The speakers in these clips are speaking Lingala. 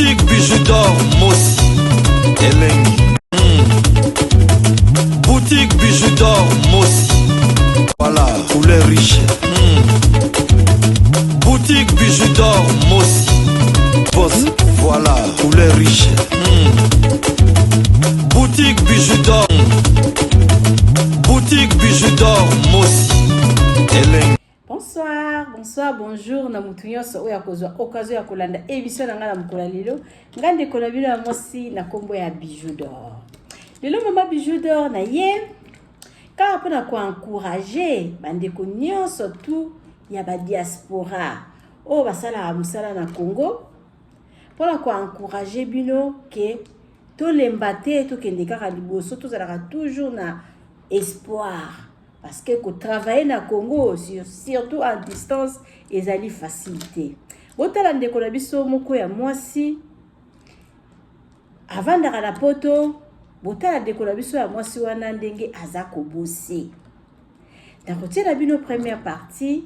Boutique Bijou d'Or Mossi Elengi. Boutique Bijou d'Or Mossi. Voilà, couleur riche. Boutique Bijou d'Or Mossi. Boss, voilà, couleur riche. Boutique Bijou d'Or. Boutique Bijou d'Or Mossi Elengi. Bonsoir, bonjour na mutu nyonso oyo akozwa occasion ya kolanda émission na nga na mokolo lelo ngande kola bino ya mosi na kombo ya Bijou d'Or. Lelo mama Bijou d'Or na ye ka pona ko encourager bandeko nyonso tu ya ba diaspora o basala musala na Congo pona ko encourager bino ke to lembate to kende kaka liboso to zalaka toujours na espoir. Parce que travailler na Congo, surtout à distance, ils ont facilité. Botala ndeko na biso moko ya mwasi avant d'ara la poto, botala ndeko na biso ya mwasi wana ndenge aza kobosse. Na kotie na bino première partie,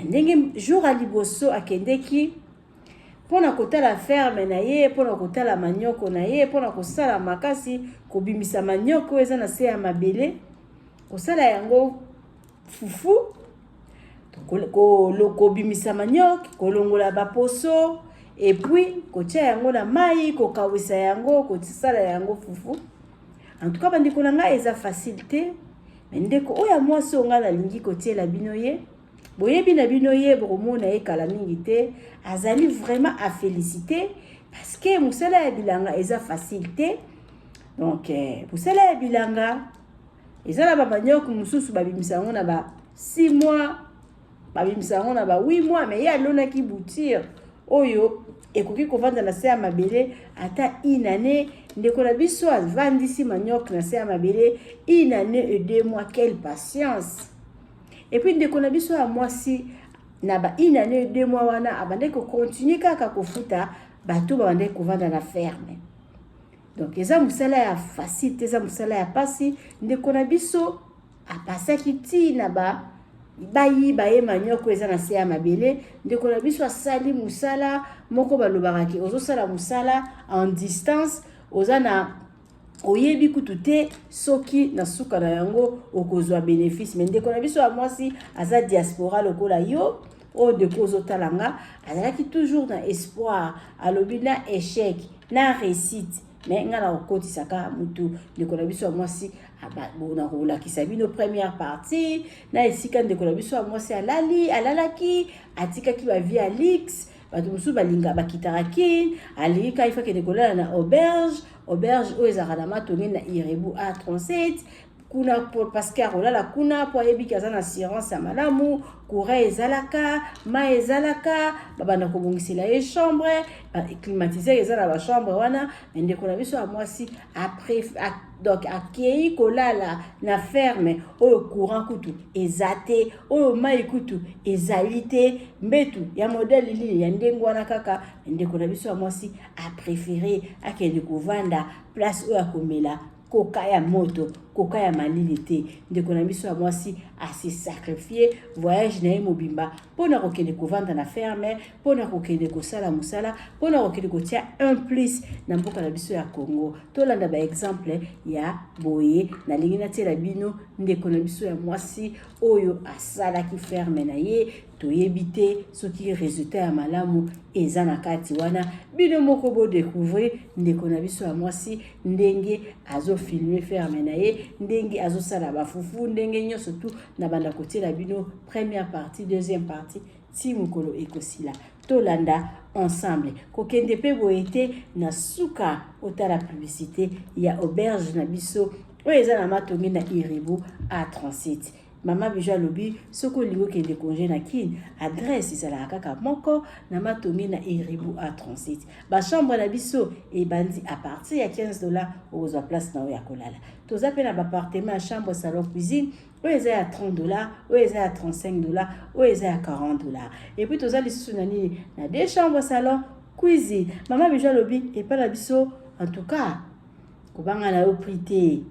ndenge jour à liboso akendeki pona kotala ferme na ye, pona kotala manyoko na ye, pona kosala makasi kobimisa manyoko eza na se ya mabele. Kosala yango fufu ko bimisa manioc kolongola baposo et puis kotia yango na mai ko kawisa yango ko tsala yango fufu. En tout cas bandiko na nga eza facilité mais ndeko oya mwasi onga na lingi kotiela bino ye boyebi na bino ye bomona ye kala mingi te azali vraiment à féliciter parce que musala ya bilanga eza facilité. Donc musala ya bilanga ezala ba banyoku mususu babimisa yango na ba 6 mois babimisa yango na ba 8 mois mais ya lona ki boutir oyo ekoki kovanda na se ya mabele ata inane ndeko na biso avandisi manioc na se ya mabele inane et 2 mois. Quelle patience. Et puis ndeko na biso ya mwasi na ba inane et 2 mois wana abande ko continuer kaka kofuta bato babande kovanda na ferme. Donc eza musala ya facile, eza musala ya pasi ndeko na biso apasaki ti na ba bayi baye manyoko eza na se ya mabele ndeko na biso asali musala moko balobaka ki ozosala musala en distance oza na oyebi kutu te soki na suka na yango okozwa bénéfice mais ndeko na biso ya mwasi aza diaspora lokola yo o ndeko ozotalanga azalaki toujours na espoir alobi na échec na réussite. Mais ngala okotisa ka mutu ndeko na biso ya mwasi abona kolakisa bino première partie na esika ndeko na biso ya mwasi alalaki atikaki ba via Alix bato musu balinga bakitaraki alika ifake dekola na auberge oyo ezaka na matonge na Irebu A37 kuna parce que rolala kuna po yebi kaza na assurance ya malamu courant ezalaka ma ezalaka babana kobongisela ye chambre climatiser ezala ba chambre wana ndeko na biso ya mwasi après donc akei kolala na ferme oyo courant kutu ezate oyo mai kutu ezalite mbetu ya modèle lili ya ndengo wana kaka ndeko na biso ya mwasi a préféré akende kovanda place oyo akomela koka ya moto koka ya malilité ndeko na biso ya mwasi a se sacrifier voyage na ye mobimba pona kokende kovanda na ferme pona kokende kosala musala pona kokende kotia un plus na mboka na biso ya Congo. Tolanda ba exemple ya boye na lingi na tela bino ndeko na biso ya mwasi oyo asala ki ferme na ye toyebi te soki résultat ya malamu eza na kati wana bino moko bo découvrir ndeko na biso ya mwasi ndenge azo filmer ferme na ye ndenge azo sala ba fufu ndenge nyonso tu na banda kotiela bino première partie deuxième partie ti mokolo ekosila tolanda ensemble kokende pe boete na suka otala publicité ya auberge na biso oyo eza na matonge na Irebu A37. Mama Bijou alobi soko lingo kende congé na kin adresse ezala kaka moko na matonge na Irebu A37 ba chambre na biso e bandi à partir ya $15 okozwa place na oya kolala toza pe na ba appartement ya chambre salon cuisine oyo eza ya $30 oyo eza ya $35 oyo eza ya $40 et puis toza lisusu na nini na deux chambres salon cuisine. Mama Bijou alobi e pa na biso en tout cas kobanga na yo prité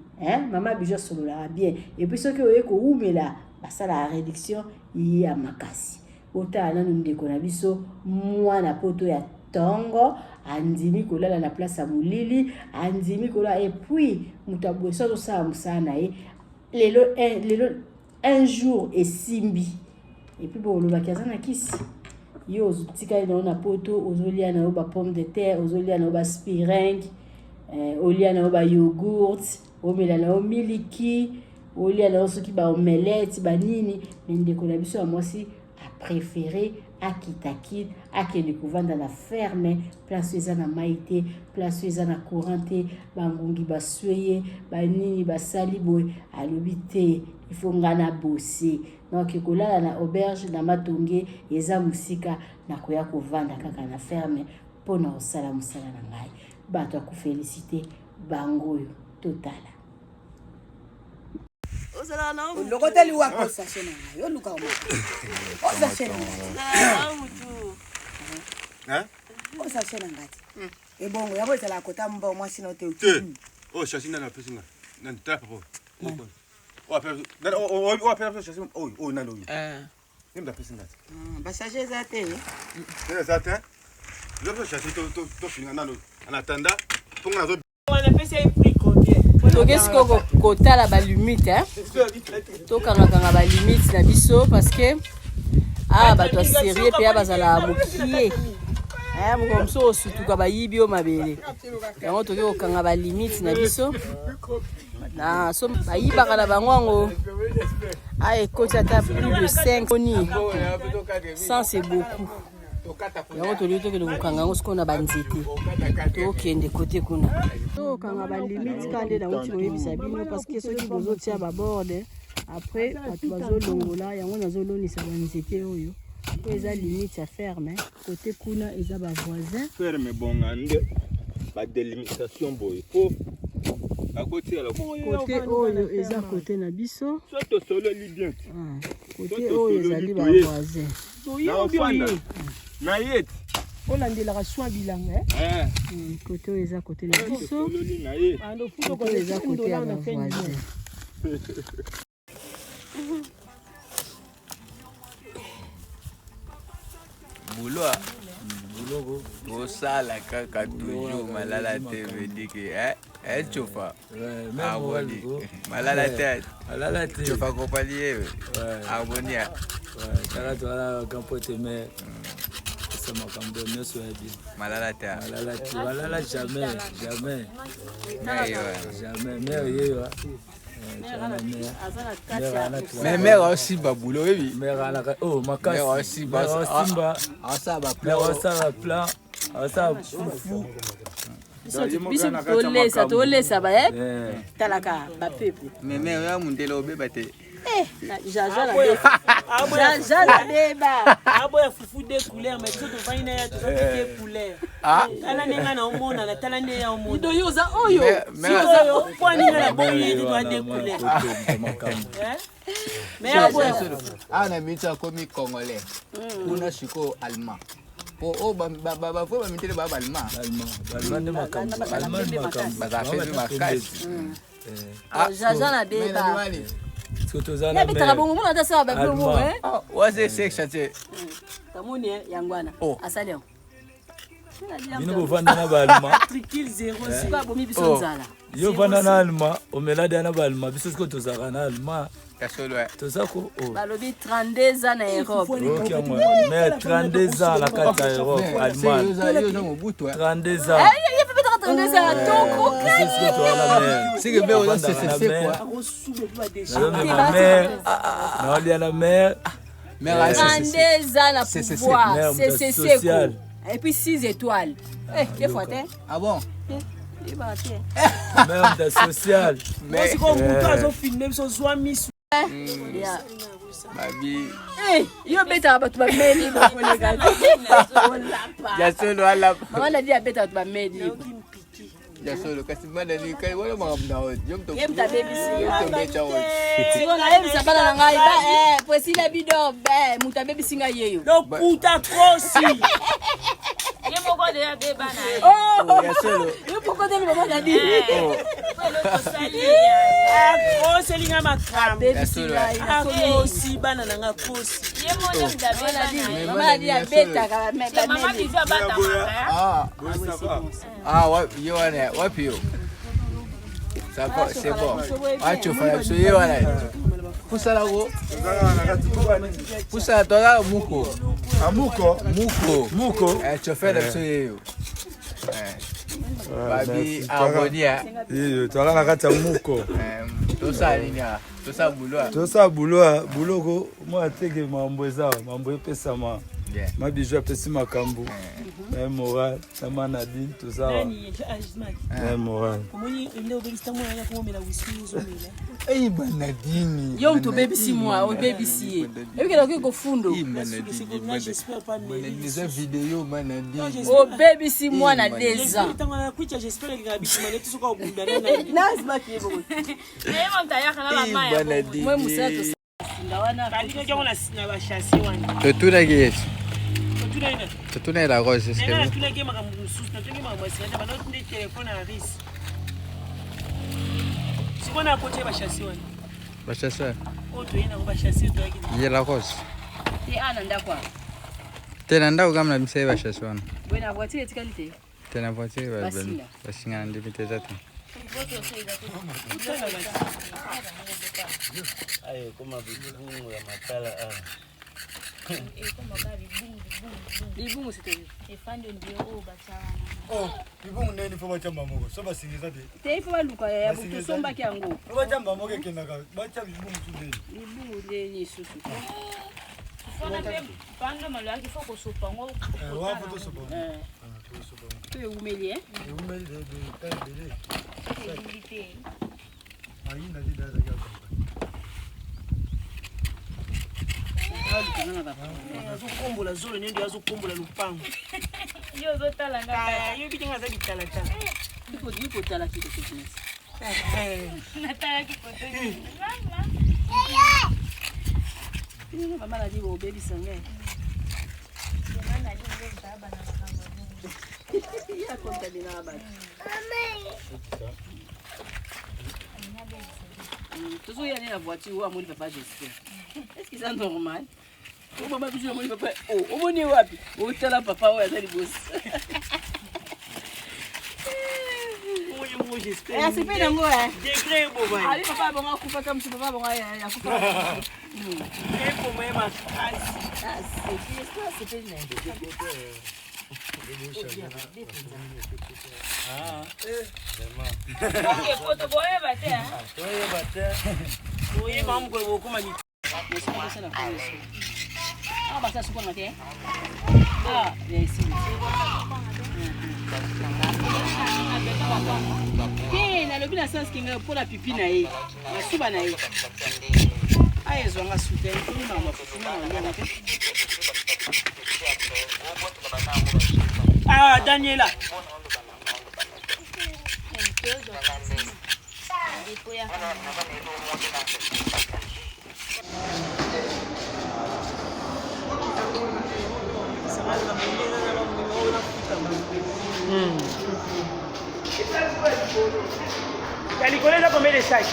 Maman Bijou solola bien et puis ceux qui ont ko umela basala réduction ya makasi ota na ndeko na biso mwana poto ya tongo andimi kolala na place ya molili andimi kola et puis mutabwe so ça musana lelo un jour esimbi et puis bon le bakazana kisi yo ozotika na poto ozolia na ba pomme de terre ozolia na ba spiring olia na ba yogurt omela na miliki olia na soki ba omelette ba nini ndeko na biso amosi a préféré akitakid akende kovanda na ferme place eza na maite place eza na courante bangungi basweye banini basali boy alobi te il faut ngana bosser donc kolala na auberge na matonge eza musika na koya kovanda kaka na ferme pona osala musala na ngai bato akuféliciter bangoyo totala lokoteli wako sashena yo luka mo o sashena o sashena ngati ebongo yabo ezala kota mba mwa sino te o shashina na pesinga na trap ko o apela shashina o nalo nimda pesinga ba sashe za te za te je shashina to finga nalo anatanda ponga nazo wana pesa prix combien tokesi kotala balimite tokangakanga balimite na biso parce que bato aserie mpe bazala mokie mokomso osutuka bayibi o mabele yango toki kokanga balimite na biso na so bayibaka na bango yango ekoti ata plus de 5 oni 100 c'est beaucoup yango toli tokende kokanga yango sikoyo na banzete tokende kote kuna tokanga balimite kande nango ti koyebisa bino parce que soki bozotia baborde après bato bazolongola yango nazolonisa banzete oyo po eza limite ya ferme kote kuna eza bavoisin ferme bonga nde badélimitation boye po kote oyo eza kote na biso soto solo li bien kote oyo ezali bavoisin na yet olandelaka soin bilanga kote oyo eza kote na biso kote oyo eza kote ya bavoisin boulot osala kaka toujours malala te veut dire que chofa aboni malala te chofa kopali yewe abonia kala toala kampote me c'est makambo nyonso ya bien malala jamais mais yeyo mais mère aussi baboulot oui mère anaka makasi aussi simba asaba plan asaba fufu biso tolesa ba talaka bapeple mais mère ya mundela obeba te jaja la beba abo ya fufu de couleur mais tout vaina ya tout de couleur ala nenga na omona na tala ne ya omona ido yoza oyo oyo kwani na boyi de doit de couleur mais abo ana mita komi congolais kuna shiko allemand po ba fo ba mitele ba allemand de makambo bazafeli makasi jaja la beba tozana mais bitaka bongo mona tasa ba bongo wase section te kamoni yangwana asali yango bino bovanda na balma trikil 0 sika bomi biso nzala yo vanda na alma omelade na balma biso siko tozaka na alma kasolo tozako balobi 32 ans na Europe mais 32 ans la kata Europe Allemagne 32 ans c'est que bien c'est quoi la mère 32 ans la pouvoir c'est social et puis 6 étoiles des fois ah bon même de social mais c'est comme mukazo filmer so soit miss babi yo beta bato ba meli ba kolega ya solo ala mama dia beta bato ba meli ya solo kasi mana ni kai wala mamna o yom to yem ta baby to becha o siko na yem sa bana ngai ba pues il a bido muta baby singa yeyo do puta kosi ye moko de ya beba na ya solo yo poko de mama na di kosi linga makam baby singa kosi bana nanga kosi Maman a dit à bête à mettre. Maman dit à battre. Ah, ouais, you want it? What you? C'est bon. Ah, tu fais ça, you want it? Poussa la go. Poussa toi là, Muko. Ah, Muko. Tu fais le ça. Babi, abonia. Tu as la carte à Muko. Tout ça, Linia. Tout ça, boulot. Tout ça, boulot. Moi, tu sais que mambo pesa ma. Ma bijou a pesé ma cambo. Moral, ça m'a dit tout ça. Moral. Eh, Banadini. Yo, tu baby si moi, au baby si. Et puis, il y a fundo. J'espère pas Les vidéos, Manadini. Au baby si moi, na 2 ans. J'espère que tu seras au bout de Nazma qui est bon. Moi, Moussa, tout ça. Tu es la rose, c'est ce que je la rose. Tu n'as pas comme la mise à chasson. La voiture est qualité. Tu n'as pas voiture, parce qu'il y a un député. Libungu c'était. Oh, Libungu nani faut bacha mamogo. So basingiza de. Te faut baluka ya butu somba kyango. Bacha mamogo kenaka. Bacha Libungu tudeni. Libungu de susu. Panga malo yake faut kusopa ngo. Wa foto sopa. Tu es umeli hein? Umeli de taille. Ainda de dar aquela. azokombola zolo nende azokombola lupango Yo zotala ngaka. yo biti ngaza bitala tala Ipo tala kitu kitu. Nataka kipoto. Mama. Mama na dibo baby sange. Mama ndio baba na makambo. Ya konta bina baba. Toujours y aller la voiture ou à mon papa j'espère. Est-ce que c'est normal? Oh maman bijou mon papa. Oh, au moni wapi? Oh tala papa ouais ça boss. Moi j'espère. Ah c'est pas dango hein. Degré boba. Ali papa bonga kufa comme si papa bonga ya kufa. Et pour moi ma Ah c'est pas Okay, photo boye bate hein. Toye bate. oye mamu ko kuma ni Ah bah ça soupe en terre. Ah, ici. Hey, na lobi na sens kinga pour la pipi na ye. Na suba na ye. Aye zo nga soute, ni na mafufu na na. Ah Daniela. Elle connaît là combien de sacs?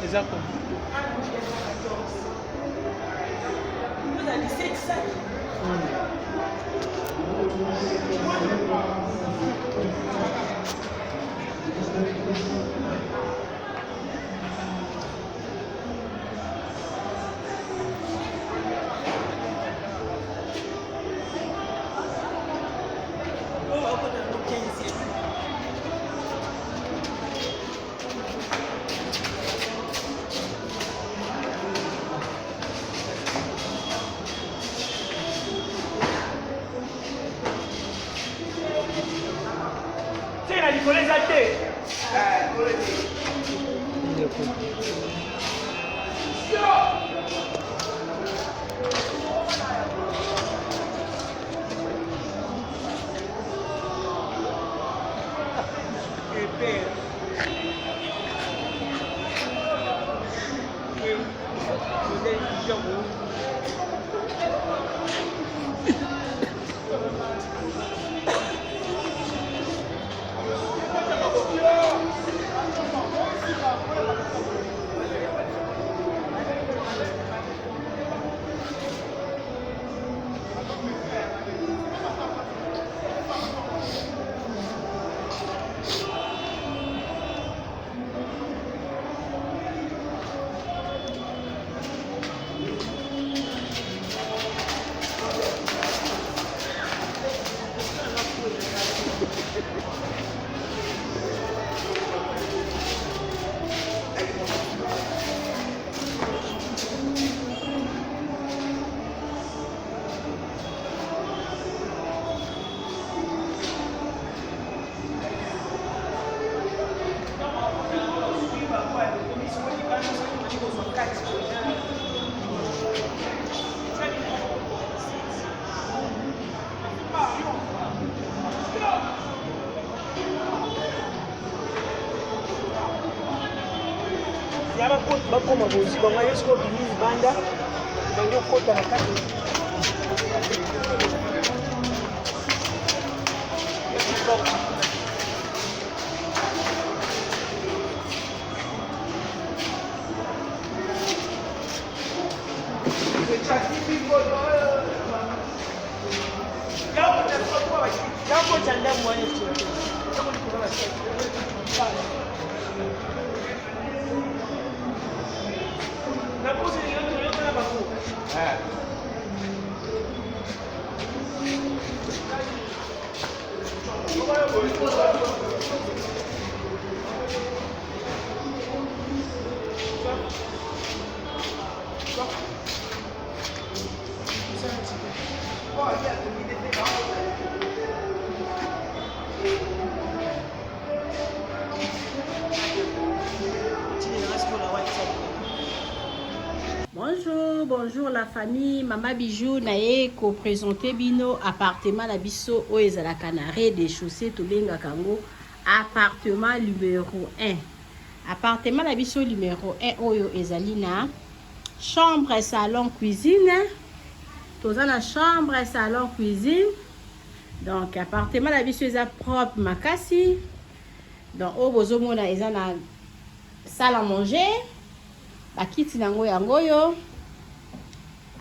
Exactement. Vous avez 7 sacs. bakoma bozi bango yesko bini banda bango kota na kati Bonjour la famille, Mama Bijou naye ko présenter bino appartement la biso o ezala canaré des chaussées to benga kango appartement numéro 1. Appartement la biso numéro 1 oyo ezali na chambre, salon, cuisine. Toza na chambre, salon, cuisine. Donc appartement la biso eza propre makasi. Donc o bozomona eza na salle à manger. Bakiti nango yango yo.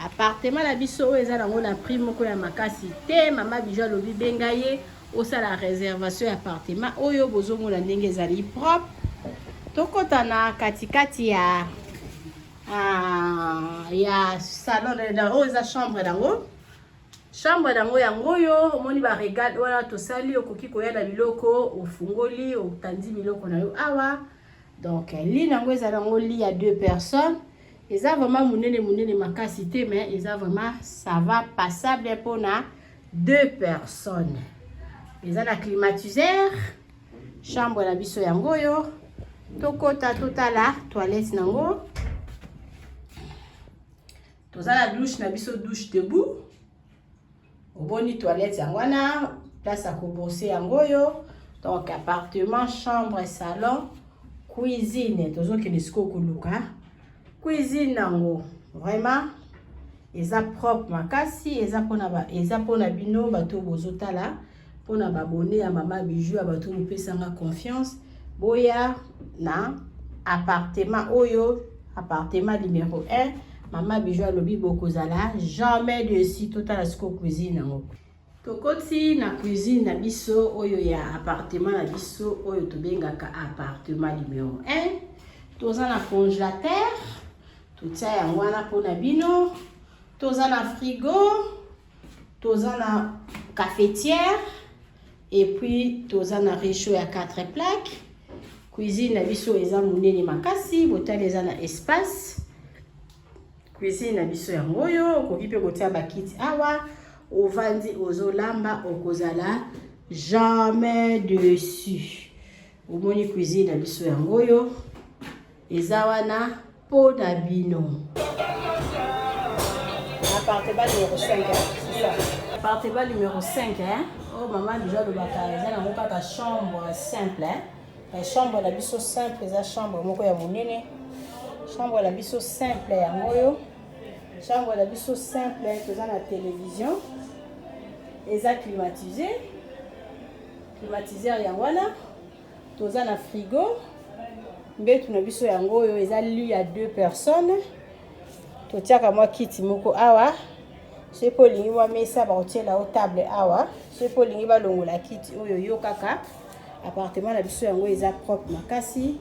Appartement la biso eza nango na prix moko ya makasi te. Mama Bijou alobi benga ye osala réservation ya appartement oyo bozomona ndenge ezali propre. Tokota na katikati ya salon na oyo eza chambre nango. Chambre nango yango yo omoni ba regard wana tosali okoki koyala biloko ofungoli otandi biloko na yo awa. Donc lit nango eza nango lit ya 2 personnes. Eza vraiment munene makasi te mais eza vraiment ça va passable pour na 2 personnes. Eza na climatiseur. Chambre la biso yango yo. Tokota totala toilette nango. Toza la douche na biso douche debout. Oboni toilette yango wana place à kobrosser yango yo. Donc appartement, chambre, salon, cuisine. Tozo ke disco koluka. Cuisine nango vraiment eza propre makasi, eza pona bino bato bozotala pona babone ya Mama Bijou ya bato mopesanga confiance boya na appartement oyo appartement numéro 1 Mama Bijou alobi bokozala jamais dessus totala siko cuisine nango. Tokoti na cuisine na biso oyo ya appartement na biso oyo tobengaka appartement numéro 1. Toza na congélateur. Totia yango wana pona bino. Toza na frigo. Toza na cafetière. Et puis toza na réchaud ya 4 plaques. Cuisine na biso eza munene makasi. Botali eza na espace. Cuisine na biso yango yo. Okoki pe kotia bakiti awa. Ovandi ozolamba okozala jamais dessus. Omoni cuisine na biso yango yo. Eza wana po na bino. Appartement numéro 5, c'est ça. Appartement numéro 5, oh Mama Bijou de baka, eza na moka ka chambre simple, La chambre la biso simple, eza chambre moko ya monene. Chambre la biso simple yango yo. chambre la biso simple toza na télévision eza climatisé climatiseur yango wana toza na frigo mbetu na biso yango oyo eza lit ya 2 personnes totiaka mwa kiti moko awa chez Paulingi mwa mesa baotiela o table awa chez Paulingi balongola kiti oyo yo kaka appartement na biso yango eza propre makasi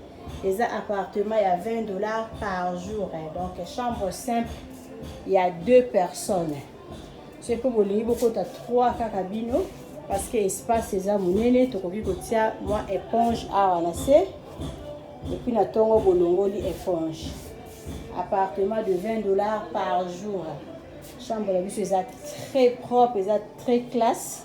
eza appartement ya $20 par jour donc chambre simple il y a 2 personnes chez Paulingi bokota 3 kaka bino parce que espace eza monene tokoki kotia mwa éponge awa na se et puis na tongo bolongoli éponge appartement de $20 par jour chambre la biso eza très propre eza très classe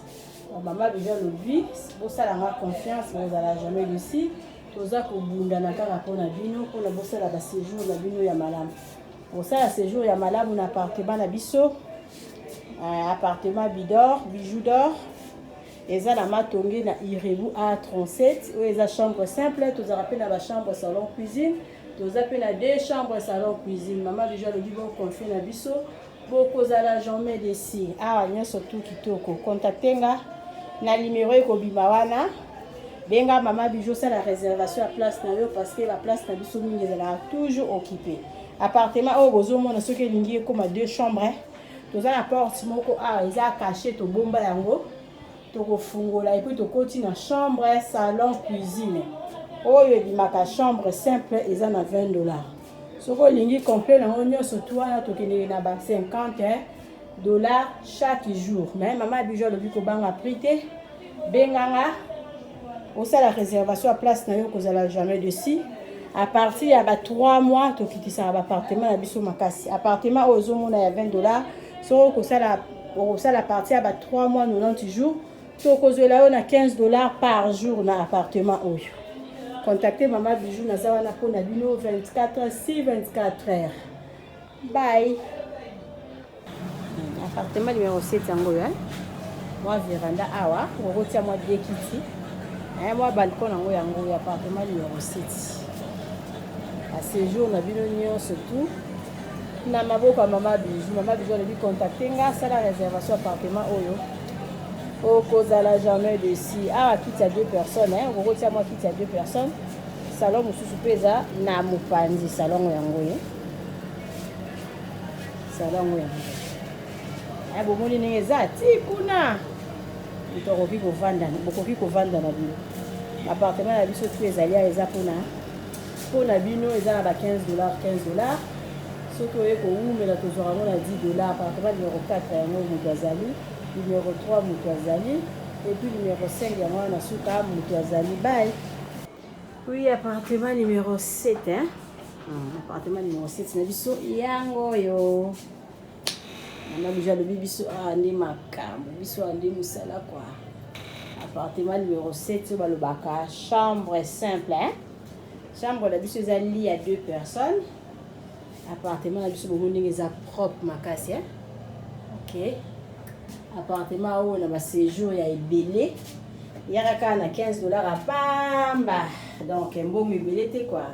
maman déjà le lui bosa la confiance vous allez jamais ici toza ko bunda na kaka pona bino pona bosa la séjour na bino ya malamu bosa la séjour ya malamu na appartement na biso appartement bidor bijou d'or eza na matongi na Irebu A37 ou eza chambre simple toza rappelé na ba chambre salon cuisine toza pe na 2 chambres salon cuisine maman déjà le dit bon confier na biso beaucoup zala jamais d'ici ah nyonso tout kitoko contactenga na numéro ekobima wana benga mama bijou ça la réservation à place na yo parce que la place na biso mingi ezala toujours occupée appartement au bozomona soki elingi ekoma 2 chambres toza na porte moko eza caché to bomba yango tokofungola et puis tokoti na chambre salon cuisine oyo ebimaka chambre simple eza na $20 soko lingi complet nango nyonso tu wana tokende na ba $50 chaque jour mais maman bijou alobi kobanga prix te benganga osala réservation à place na yo kozala jamais dessus à partir ya ba 3 mois tokitisa ba appartement na biso makasi appartement oyo ozomona ya $20 soko kosala partir ya ba 3 mois 90 jours tokozwela yo na $15 par jour na appartement oyo contactez maman bijou na zawana pona bino 24 heures bye appartement numéro 7 yango ya moi véranda awa okotia moi 2 kiti moi balcon yango yango appartement numéro 7 à séjour na bino nyonso tout na maboko ya maman bijou alobi contacter nga sala réservation appartement oyo okozala jamais dessus awa kiti ya 2 personnes okotia moi kiti ya 2 personnes salon mosusu mpe eza na mopanzi salon yango ye salon yango bomoni ndenge eza ti kuna tokoki kovanda na bino appartement na biso tu ezali eza mpona bino eza na ba $15 soki oye kowumela tozwaka ngo na $10 appartement numéro 4 yango moto azali numéro 3 moto azali et puis numéro 5 yango wana suka moto azali bye oui appartement numéro 7 appartement numéro 7 na biso yango yo na déjà le biso ande makambo biso ande musala quoi appartement numéro 7 balobaka chambre simple chambre la biso eza lit à 2 personnes appartement la biso bomoni eza propre makasi OK appartement oyo na ba séjour ya ebele yaka kaka na $15 apamba donc mbongo ebele te quoi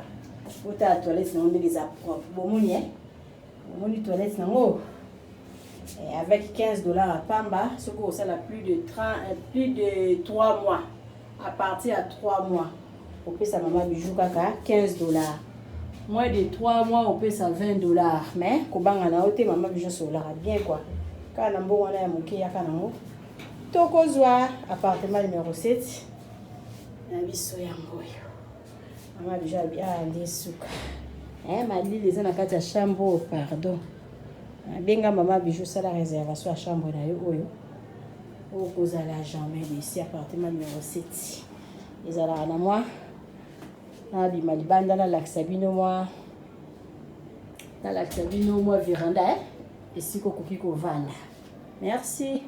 ota toilette nango ndenge eza propre bomoni toilette nango avec $15 apamba soki osala plus de 3 mois à partir ya 3 mois opesa mama bijou kaka $15 moins de 3 mois opesa $20 mais kobanga na yo te mama bijou solaka bien quoi kaka na mbongo wana ya moke yaka nango tokozwa appartement numéro 7 na biso yango oyo mama bijou nde suka malili eza na kati ya chambre pardon benga mama bijou sala réservation ya chambre na yo oyo okozala jamais ici appartement numéro 7 ezalaka na mwa nabima libanda nalakisa bino mwa véranda esika okoki kovanda merci